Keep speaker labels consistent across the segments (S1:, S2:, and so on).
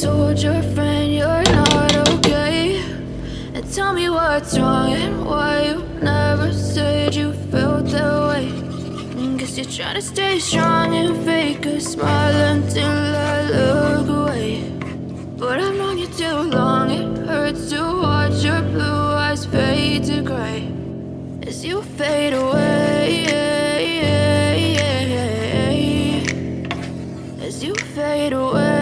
S1: told your friend you're not okay, and tell me what's wrong and why you never said you felt that way. Guess you're trying to stay strong and fake a smile until I look away. But I've known you too long, it hurts to watch your blue eyes fade to gray as you fade away, as you fade away.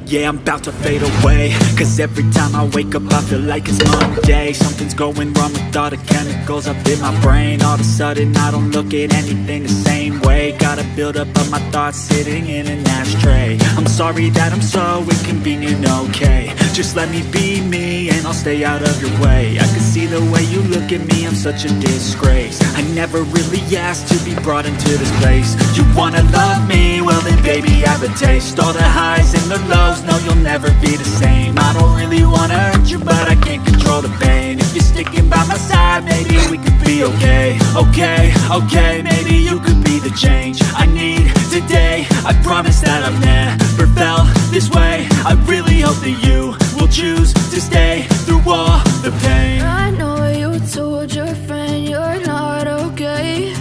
S2: Yeah, I'm about to fade away, cause every time I wake up I feel like it's Monday. Something's going wrong with all the chemicals up in my brain. All of a sudden I don't look at anything the same way. Gotta build up of my thoughts sitting in an ashtray. I'm sorry that I'm so inconvenient, okay. Just let me be me and I'll stay out of your way. I can see the way you look at me, I'm such a disgrace. I never really asked to be brought into this place. You wanna love me? Well then baby I have a taste. All the highs and the lows, no you'll never be the same. I don't really wanna hurt you but I can't control the pain. If you're sticking by my side maybe we could be okay. Okay, maybe you could be the change I need today. I promise that I've never felt this way. I really hope that you will choose to stay through all the pain.
S1: I know you told your friend you're not okay,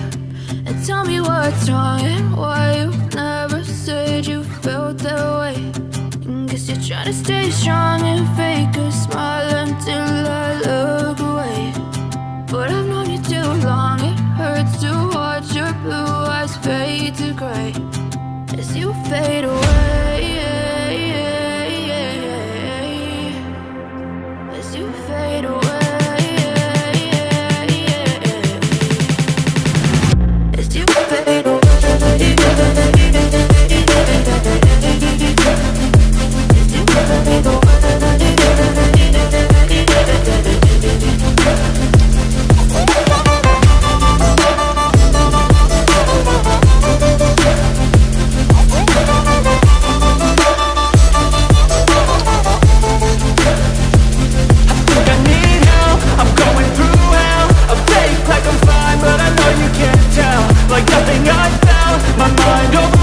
S1: and tell me what's wrong and why you never said you felt that way. Guess you're trying to stay strong and fake a smile until I look away. But I've known you too long, it hurts to watch your blue eyes fade to gray as you fade away, as you fade away, as you fade away.
S3: Like nothing I felt, my mind over